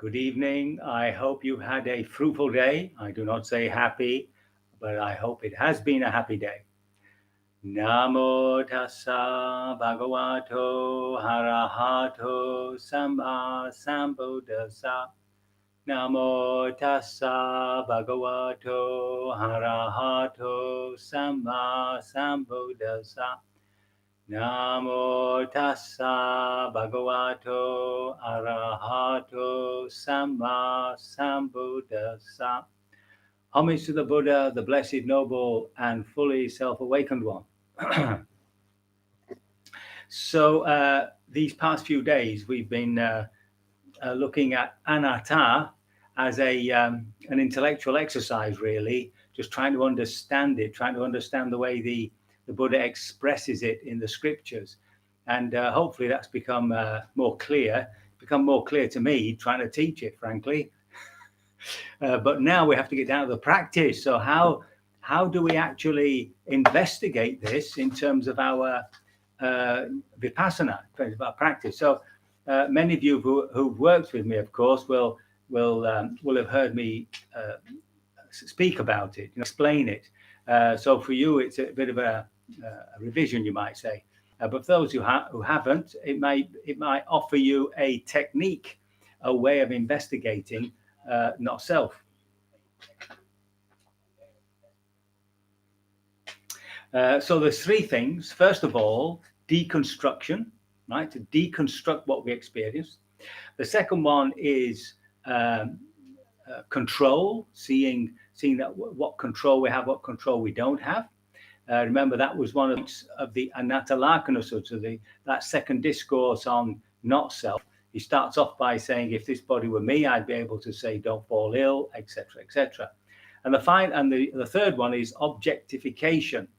Good evening. I hope you've had a fruitful day. I do not say happy, but I hope it has been a happy day. Namo tassa bhagavato harahato samba sambuddhassa. Namo tassa bhagavato harahato samba sambuddhassa. Namo tassa bhagavato arahato samma sambuddhassa. Homage to the Buddha, the blessed, noble, and fully self-awakened one. So these past few days, we've been looking at anatta as an intellectual exercise, really, just trying to understand it, trying to understand the way the Buddha expresses it in the scriptures. And hopefully that's become more clear to me trying to teach it, frankly. But now we have to get down to the practice. So how do we actually investigate this in terms of our vipassana, in terms of our practice? So many of you who've worked with me, of course, will have heard me speak about it, explain it. So for you, it's a bit of a revision, you might say. But for those who haven't, it might offer you a technique, a way of investigating not self. So there's three things. First of all, deconstruction, right? To deconstruct what we experience. The second one is control, seeing that what control we have, what control we don't have. Remember, that was one of the Anatta Lakkhana Sutta, that second discourse on not self. He starts off by saying, if this body were me, I'd be able to say, don't fall ill, etc., etc. And the third one is objectification,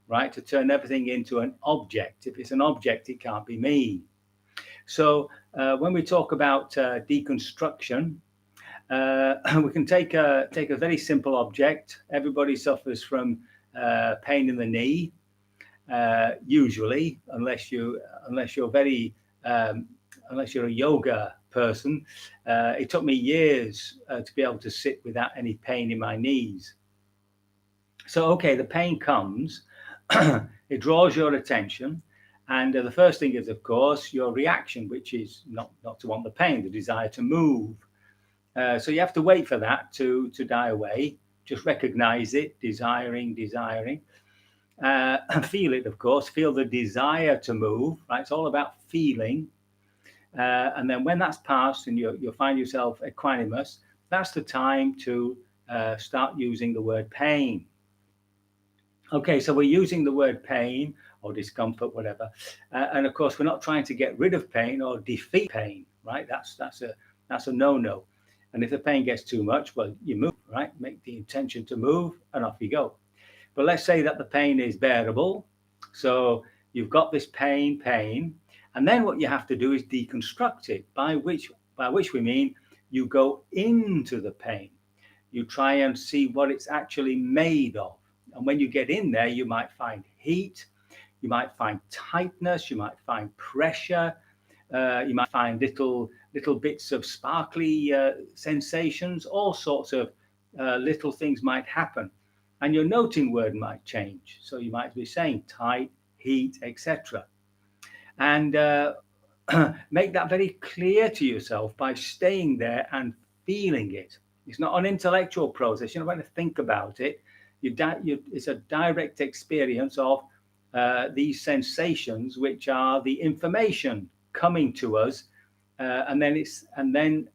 right? To turn everything into an object. If it's an object, it can't be me. So when we talk about deconstruction, we can take a very simple object. Everybody suffers from pain in the knee, usually, unless you're a yoga person. It took me years to be able to sit without any pain in my knees. So, okay, the pain comes, it draws your attention, and the first thing is, of course, your reaction, which is not to want the pain, the desire to move. So you have to wait for that to die away. Just recognize it, desiring. Feel it, of course. Feel the desire to move. Right? It's all about feeling. And then when that's passed and you'll find yourself equanimous, that's the time to start using the word pain. Okay, so we're using the word pain or discomfort, whatever. And of course, we're not trying to get rid of pain or defeat pain, right? That's a no-no. And if the pain gets too much, well, you move, right? Make the intention to move and off you go. But let's say that the pain is bearable. So you've got this pain, and then what you have to do is deconstruct it, by which we mean you go into the pain. You try and see what it's actually made of. And when you get in there, you might find heat, you might find tightness, you might find pressure, you might find little bits of sparkly sensations, all sorts of little things might happen. And your noting word might change. So you might be saying tight, heat, etc. And make that very clear to yourself by staying there and feeling it. It's not an intellectual process. You're not going to think about it. It's a direct experience of these sensations, which are the information coming to us, and then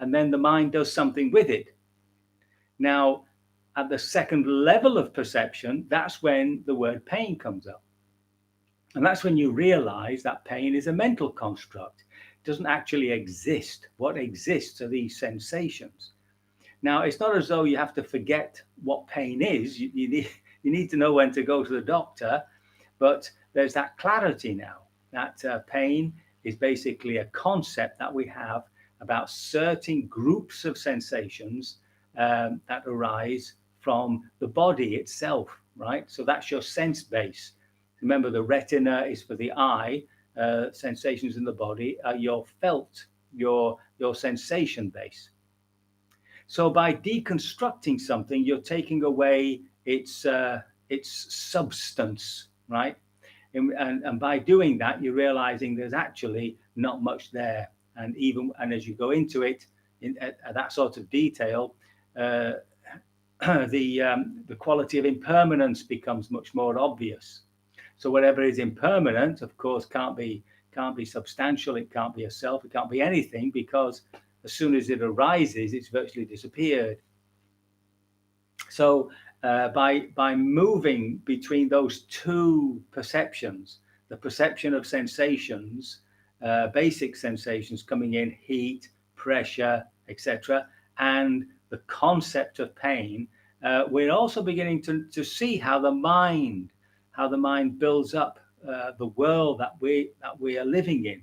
the mind does something with it. Now, at the second level of perception, that's when the word pain comes up. And that's when you realize that pain is a mental construct. It doesn't actually exist. What exists are these sensations. Now, it's not as though you have to forget what pain is. You need to know when to go to the doctor, but there's that clarity now that pain is basically a concept that we have about certain groups of sensations that arise from the body itself, right? So that's your sense base. Remember, the retina is for the eye. Sensations in the body are your felt, your your sensation base. So by deconstructing something, you're taking away its substance, right? And by doing that, you're realizing there's actually not much there. And as you go into it at that sort of detail, uh, the quality of impermanence becomes much more obvious. So whatever is impermanent, of course, can't be substantial. It can't be a self. It can't be anything, because as soon as it arises, it's virtually disappeared. So by moving between those two perceptions, the perception of sensations, basic sensations coming in, heat, pressure, etc., and the concept of pain, we're also beginning to see how the mind builds up the world that we are living in.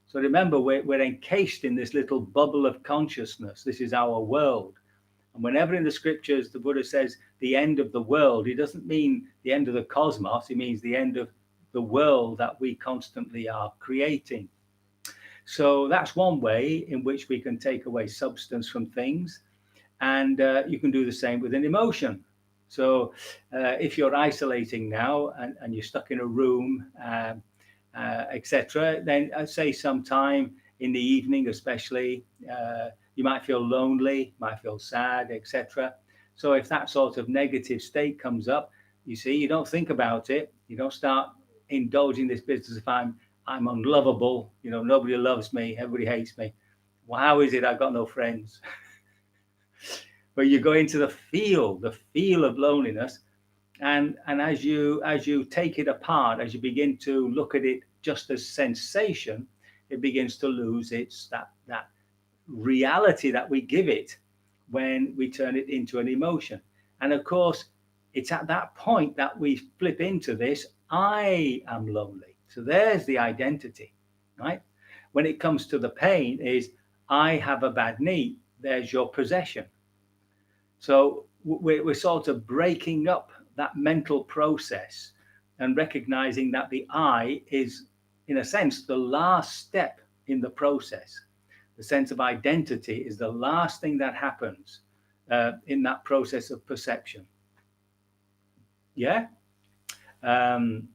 So remember, we're encased in this little bubble of consciousness. This is our world. And whenever in the scriptures the Buddha says the end of the world, he doesn't mean the end of the cosmos, he means the end of the world that we constantly are creating. So that's one way in which we can take away substance from things. And you can do the same with an emotion. So if you're isolating now and you're stuck in a room, etc., then I'd say sometime in the evening, especially, you might feel lonely, might feel sad, etc. So if that sort of negative state comes up, you see, you don't think about it. You don't start indulging this business of I'm unlovable. Nobody loves me. Everybody hates me. Well, how is it I've got no friends? But you go into the feel of loneliness, and as you take it apart, as you begin to look at it just as sensation, it begins to lose its that reality that we give it when we turn it into an emotion. And of course, it's at that point that we flip into this I am lonely. So there's the identity, right? When it comes to the pain, is I have a bad knee. There's your possession. So we're sort of breaking up that mental process and recognizing that the I is, in a sense, the last step in the process. The sense of identity is the last thing that happens in that process of perception. Yeah. Um,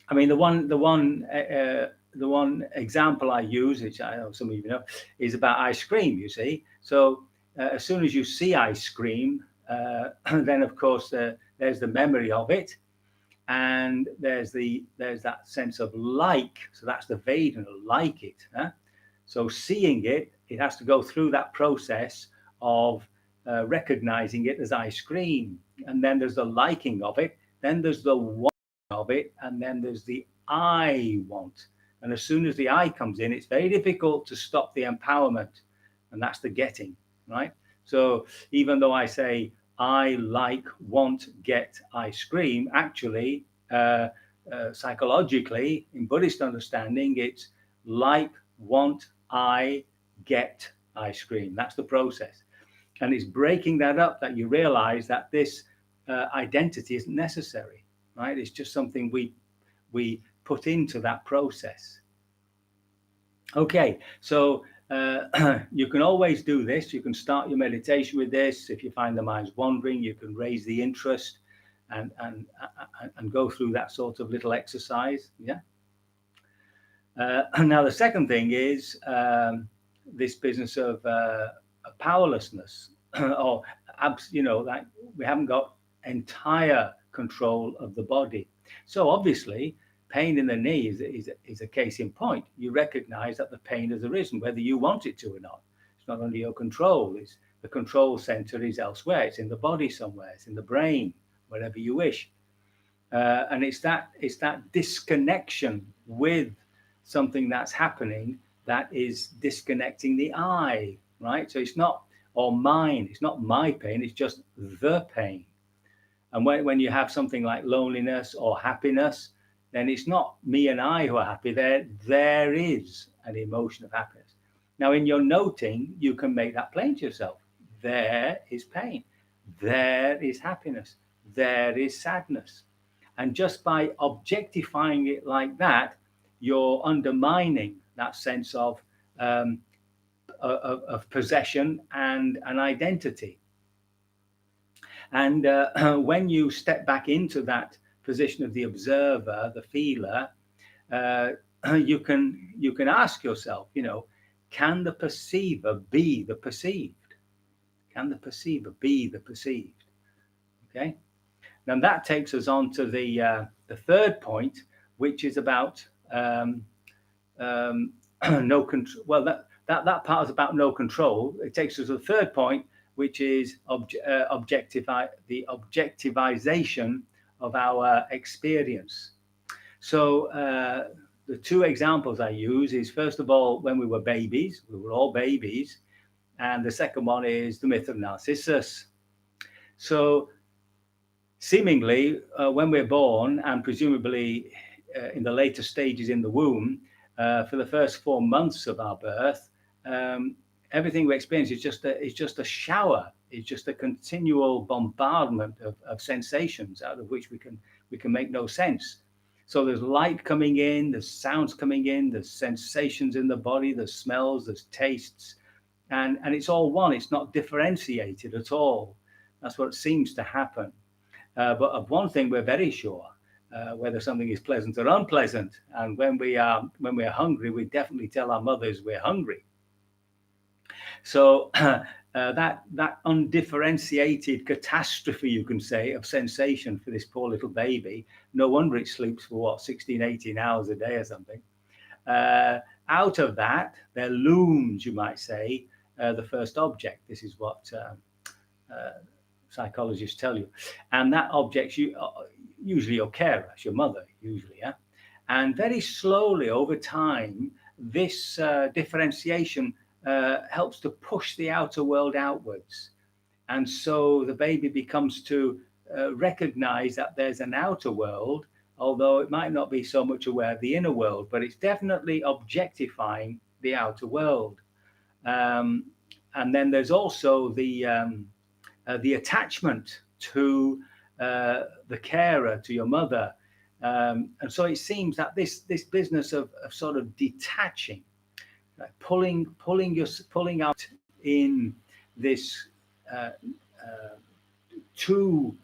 I mean, the one example I use, which I know some of you know, is about ice cream. You see, so as soon as you see ice cream, then of course there's the memory of it, and there's that sense of like. So that's the Vedana, like it. Huh? So seeing it, it has to go through that process of recognizing it as ice cream, and then there's the liking of it. Then there's the of it, and then there's the I want. And as soon as the I comes in, it's very difficult to stop the empowerment, and that's the getting, right? So even though I say I like, want, get ice cream, actually, psychologically, in Buddhist understanding, it's like, want, I get ice cream. That's the process. And it's breaking that up that you realize that this identity isn't necessary, right? It's just something we put into that process. Okay, so you can always do this. You can start your meditation with this. If you find the mind's wandering, you can raise the interest and go through that sort of little exercise. Yeah. Now the second thing is this business of powerlessness, or that we haven't got entire control of the body. So obviously, pain in the knee is a case in point. You recognize that the pain has arisen, whether you want it to or not. It's not under your control. It's the control center is elsewhere. It's in the body somewhere. It's in the brain, wherever you wish. And it's that disconnection with something that's happening that is disconnecting the I, right? So it's not or mine. It's not my pain. It's just the pain. And when you have something like loneliness or happiness, then it's not me and I who are happy. There is an emotion of happiness. Now, in your noting, you can make that plain to yourself. There is pain. There is happiness. There is sadness. And just by objectifying it like that, you're undermining that sense of of possession and an identity. And when you step back into that position of the observer, the feeler, uh, you can ask yourself, can the perceiver be the perceived? Can the perceiver be the perceived? Okay. Now that takes us on to the third point, which is about um, no control. Well, that part is about no control. It takes us to the third point, which is the objectivization of our experience. So the two examples I use is, first of all, when we were babies, we were all babies, and the second one is the myth of Narcissus. So seemingly, when we're born, and presumably in the later stages in the womb, for the first 4 months of our birth, um, everything we experience is just a shower. It's just a continual bombardment of sensations out of which we can make no sense. So there's light coming in, there's sounds coming in, there's sensations in the body, there's smells, there's tastes, and it's all one. It's not differentiated at all. That's what seems to happen. But of one thing we're very sure, whether something is pleasant or unpleasant. And when we're hungry, we definitely tell our mothers we're hungry. So that undifferentiated catastrophe, you can say, of sensation for this poor little baby. No wonder it sleeps for 16, 18 hours a day or something. Out of that, there looms, you might say, the first object. This is what psychologists tell you, and that object's usually your carer, your mother, usually, yeah. And very slowly over time, this differentiation helps to push the outer world outwards, and so the baby becomes to recognize that there's an outer world, although it might not be so much aware of the inner world, but it's definitely objectifying the outer world. Um, and then there's also the attachment to the carer, to your mother. And so it seems that this business of sort of detaching, like pulling out in this too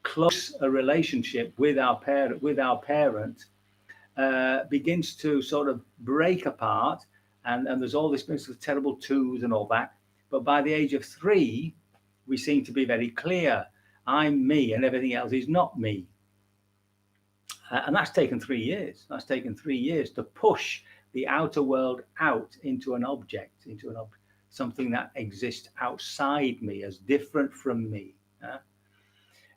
close a relationship with our parent begins to sort of break apart, and there's all this business of terrible twos and all that. But by the age of 3, we seem to be very clear. I'm me, and everything else is not me. And that's taken 3 years. That's taken 3 years to push the outer world out into an object, something that exists outside me, as different from me.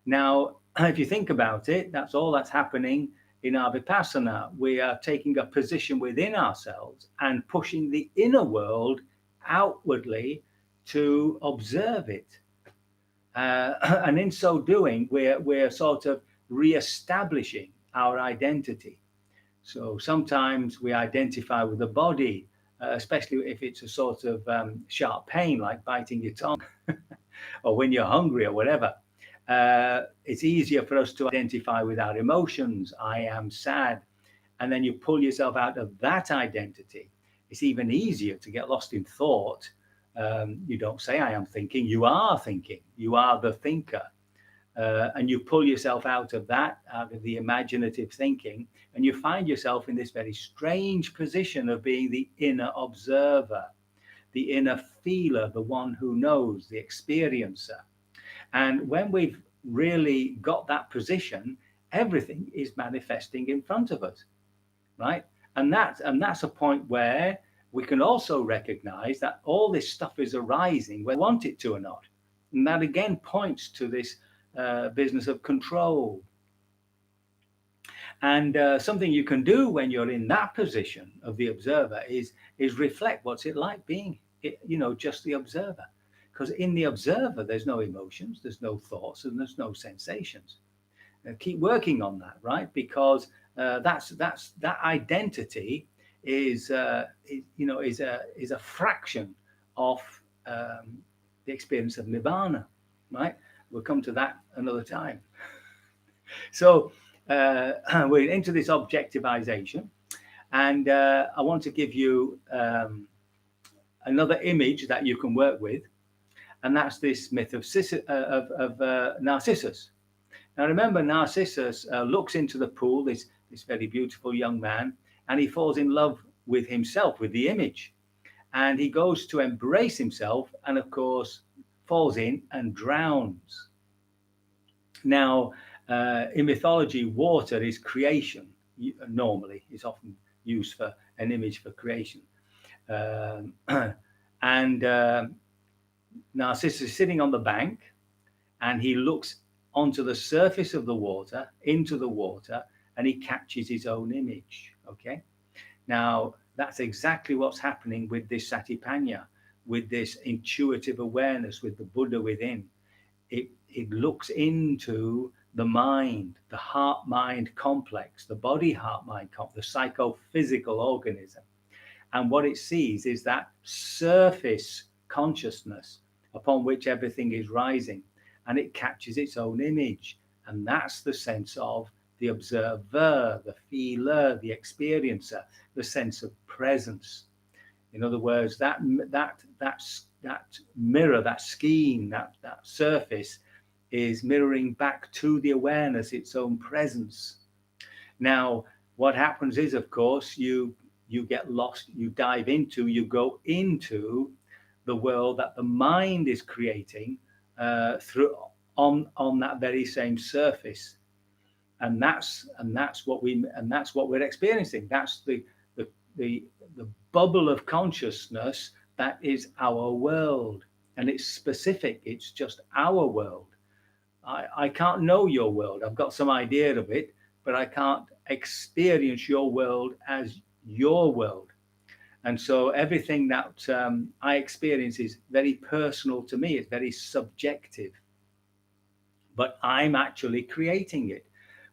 Now, if you think about it, that's all that's happening in our vipassana. We are taking a position within ourselves and pushing the inner world outwardly to observe it. And in so doing, we're sort of re-establishing our identity. So sometimes we identify with the body, especially if it's a sort of sharp pain, like biting your tongue, or when you're hungry or whatever. It's easier for us to identify with our emotions. I am sad. And then you pull yourself out of that identity. It's even easier to get lost in thought. You don't say, I am thinking. You are thinking. You are the thinker. And you pull yourself out of the imaginative thinking, and you find yourself in this very strange position of being the inner observer, the inner feeler, the one who knows, the experiencer. And when we've really got that position, everything is manifesting in front of us, right? And that's a point where we can also recognize that all this stuff is arising whether we want it to or not. And that again points to this business of control. And something you can do when you're in that position of the observer is reflect what's it like being, just the observer. Because in the observer, there's no emotions, there's no thoughts, and there's no sensations. Keep working on that, right? Because that identity is a fraction of the experience of nirvana, right? We'll come to that another time. So we're into this objectivization, and I want to give you another image that you can work with, and that's this myth of Narcissus. Now remember, Narcissus looks into the pool, this very beautiful young man, and he falls in love with himself, with the image, and he goes to embrace himself, and of course falls in and drowns. Now, in mythology, water is creation. Normally, it's often used for an image for creation. Um, and Narcissus is sitting on the bank, and he looks onto the surface of the water, into the water, and he catches his own image. Okay. Now, that's exactly what's happening with this Satipanya, with this intuitive awareness, with the Buddha within. It looks into the mind, the heart-mind complex, the body-heart-mind complex, the psychophysical organism. And what it sees is that surface consciousness upon which everything is rising, and it catches its own image. And that's the sense of the observer, the feeler, the experiencer, the sense of presence. In other words, that mirror, that scheme, that surface is mirroring back to the awareness its own presence. Now, what happens is, of course, you get lost, you go into the world that the mind is creating through on that very same surface, and that's what we're experiencing. That's the bubble of consciousness that is our world, and it's specific. It's just our world. I can't know your world. I've got some idea of it, but I can't experience your world as your world. And so everything that I experience is very personal to me. It's very subjective, but I'm actually creating it.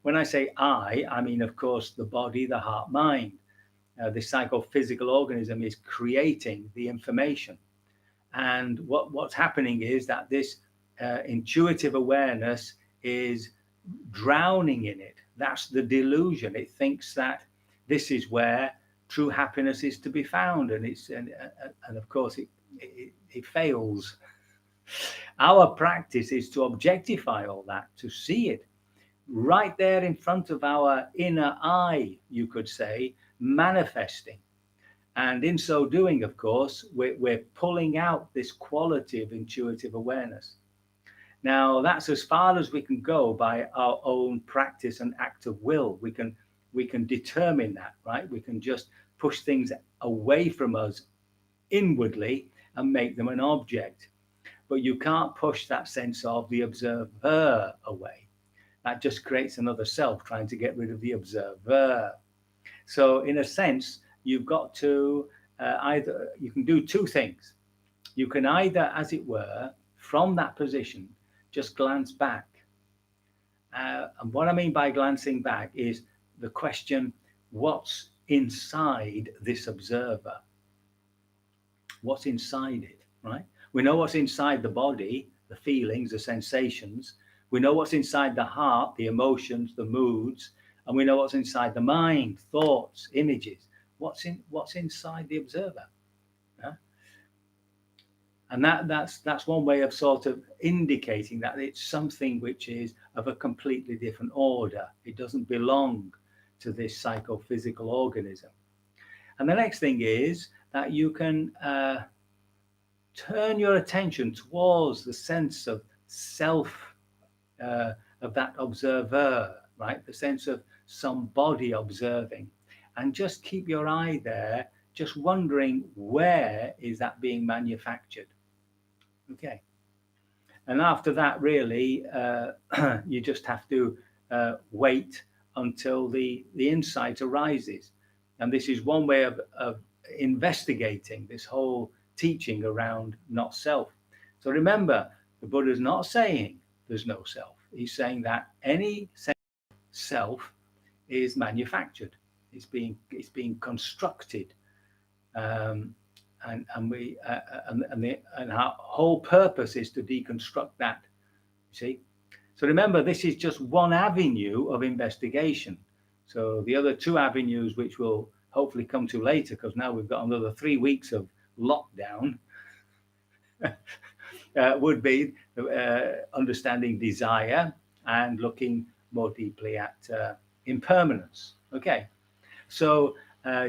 When I say I mean, of course, the body, the heart, mind. The psychophysical organism is creating the information. And what's happening is that this intuitive awareness is drowning in it. That's the delusion. It thinks that this is where true happiness is to be found, and of course it fails. Our practice is to objectify all that, to see it right there in front of our inner eye, you could say, manifesting. And in so doing, of course, we're pulling out this quality of intuitive awareness. Now, that's as far as we can go by our own practice and act of will. We can determine that, right? We can just push things away from us inwardly and make them an object. But you can't push that sense of the observer away. That just creates another self trying to get rid of the observer. So in a sense, you've got to you can do two things. You can either, as it were, from that position, just glance back. And what I mean by glancing back is the question, what's inside this observer? What's inside it, right? We know what's inside the body, the feelings, the sensations. We know what's inside the heart, the emotions, the moods, and we know what's inside the mind, thoughts, images. What's inside the observer? Yeah? And that's one way of sort of indicating that it's something which is of a completely different order. It doesn't belong to this psychophysical organism. And the next thing is that you can turn your attention towards the sense of self, of that observer, right? The sense of somebody observing, and just keep your eye there, just wondering, where is that being manufactured? Okay. And after that, really, you just have to wait until the insight arises. And this is one way of investigating this whole teaching around not self. So remember, the Buddha's not saying there's no self. He's saying that any self is manufactured. It's being constructed, and our whole purpose is to deconstruct that. You see, so remember, this is just one avenue of investigation. So the other two avenues, which we'll hopefully come to later, because now we've got another 3 weeks of lockdown would be understanding desire and looking more deeply at impermanence. Okay, so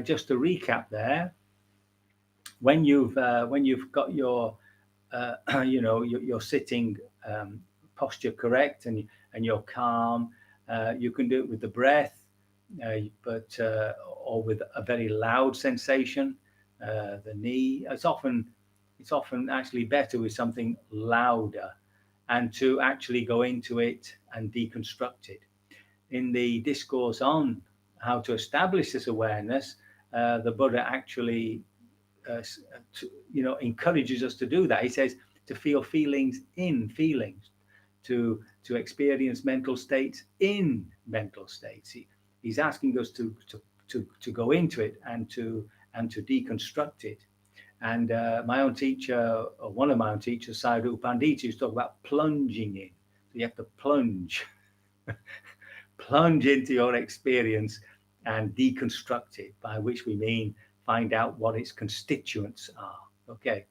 just to recap there, when you've got your your sitting posture correct, and you're calm, you can do it with the breath, but or with a very loud sensation. The knee. It's often actually better with something louder, and to actually go into it and deconstruct it. In the discourse on how to establish this awareness, the Buddha actually encourages us to do that. He says to feel feelings in feelings, to experience mental states in mental states. He's asking us to go into it and to deconstruct it. And my own teacher, or one of my own teachers, Sayadaw Pandita, used to talk about plunging in. So you have to plunge, plunge into your experience and deconstruct it, by which we mean find out what its constituents are. Okay.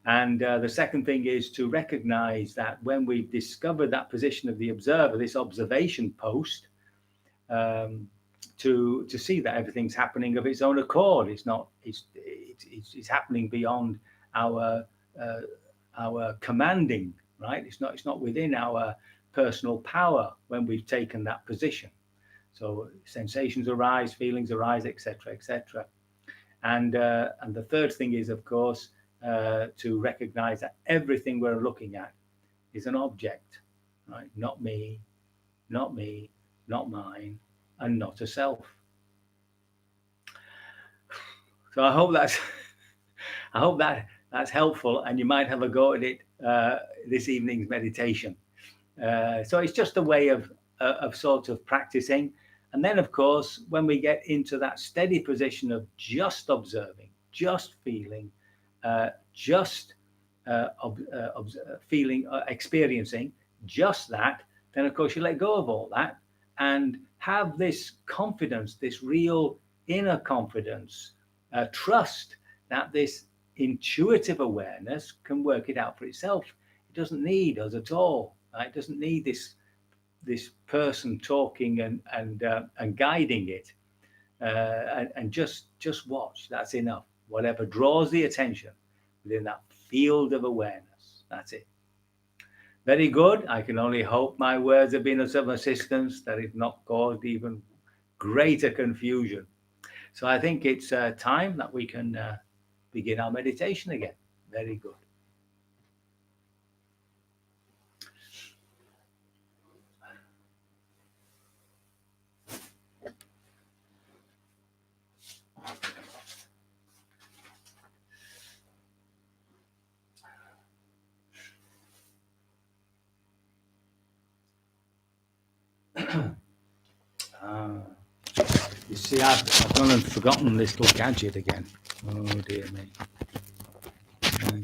And the second thing is to recognize that when we've discovered that position of the observer, this observation post, to see that everything's happening of its own accord. It's not. It's happening beyond our commanding. Right. It's not within our personal power when we've taken that position. So sensations arise, feelings arise, etc., etc. And the third thing is, of course, to recognize that everything we're looking at is an object, right? Not me, not mine, and not a self. So I hope that's helpful, and you might have a go at it this evening's meditation. So it's just a way of sort of practicing. And then, of course, when we get into that steady position of just observing, just feeling, just feeling, experiencing, just that, then, of course, you let go of all that and have this confidence, this real inner confidence, trust that this intuitive awareness can work it out for itself. It doesn't need us at all. Right? It doesn't need this person talking and guiding it, and just watch. That's enough. Whatever draws the attention within that field of awareness, that's it. Very good. I can only hope my words have been of some assistance, that it's not caused even greater confusion. So I think it's time that we can begin our meditation again. Very good. You see, I've gone and forgotten this little gadget again. Oh dear me.